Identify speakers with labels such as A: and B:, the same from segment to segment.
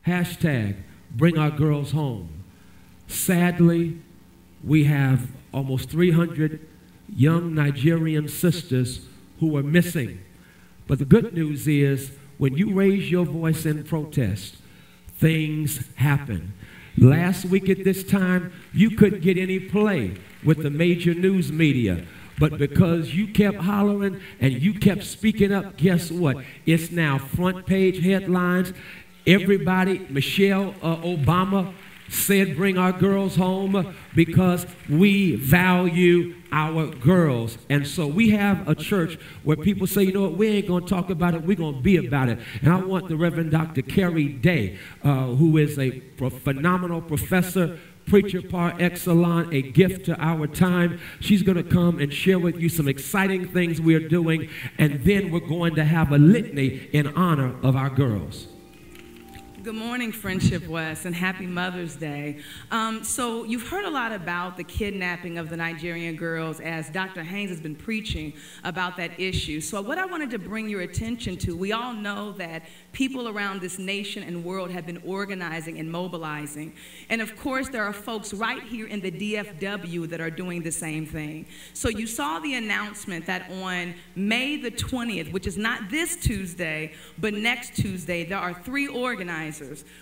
A: Hashtag bring our girls home. Sadly, we have almost 300 young Nigerian sisters who are missing. But the good news is, when you raise your voice in protest, things happen. Last week at this time, you couldn't get any play with the major news media. But because you kept hollering and you kept speaking up, guess what? It's now front page headlines. Everybody, Michelle Obama said bring our girls home because we value our girls. And so we have a church where people say, you know what, we ain't going to talk about it, we're going to be about it. And I want the Reverend Dr. Kerri Day, who is a phenomenal professor, preacher par excellence, a gift to our time. She's going to come and share with you some exciting things we're doing, and then we're going to have a litany in honor of our girls.
B: Good morning, Friendship West, and happy Mother's Day. So you've heard a lot about the kidnapping of the Nigerian girls as Dr. Haynes has been preaching about that issue. So what I wanted to bring your attention to, we all know that people around this nation and world have been organizing and mobilizing. And of course, there are folks right here in the DFW that are doing the same thing. So you saw the announcement that on May the 20th, which is not this Tuesday, but next Tuesday, there are 3 organizers.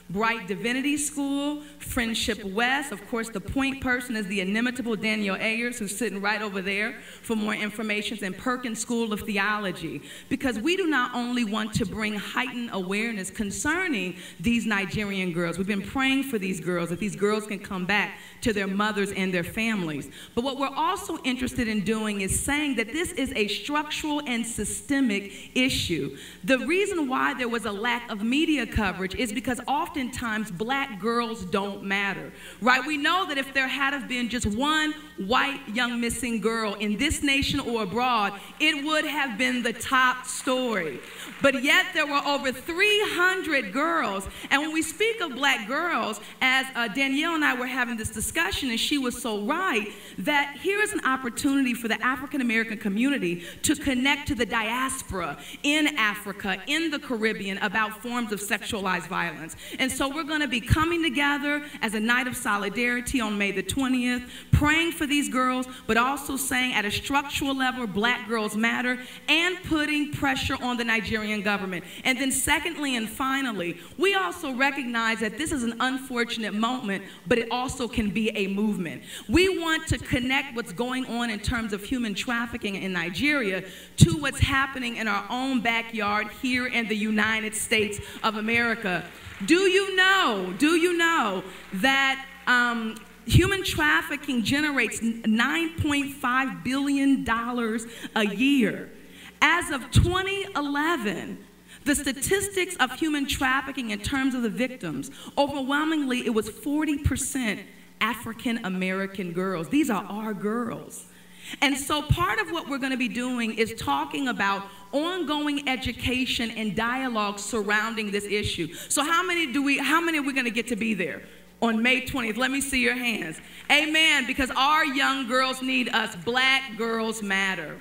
B: Bright Divinity School, Friendship West, of course the point person is the inimitable Daniel Ayers, who's sitting right over there for more information, and Perkins School of Theology, because we do not only want to bring heightened awareness concerning these Nigerian girls. We've been praying for these girls, that these girls can come back to their mothers and their families. But what we're also interested in doing is saying that this is a structural and systemic issue. The reason why there was a lack of media coverage is because oftentimes black girls don't matter, right? We know that if there had have been just one white young missing girl in this nation or abroad, it would have been the top story. But yet there were over 300 girls. And when we speak of black girls, as Danielle and I were having this discussion, and she was so right, that here is an opportunity for the African American community to connect to the diaspora in Africa, in the Caribbean, about forms of sexualized violence. And so we're going to be coming together as a night of solidarity on May the 20th, praying for these girls, but also saying at a structural level, black girls matter, and putting pressure on the Nigerian government. And then secondly and finally, we also recognize that this is an unfortunate moment, but it also can be a movement. We want to connect what's going on in terms of human trafficking in Nigeria to what's happening in our own backyard here in the United States of America. Do you know that human trafficking generates $9.5 billion a year? As of 2011, the statistics of human trafficking in terms of the victims, overwhelmingly it was 40% African American girls. These are our girls. And so part of what we're going to be doing is talking about ongoing education and dialogue surrounding this issue. So how many are we going to get to be there on May 20th? Let me see your hands. Amen, because our young girls need us. Black girls matter.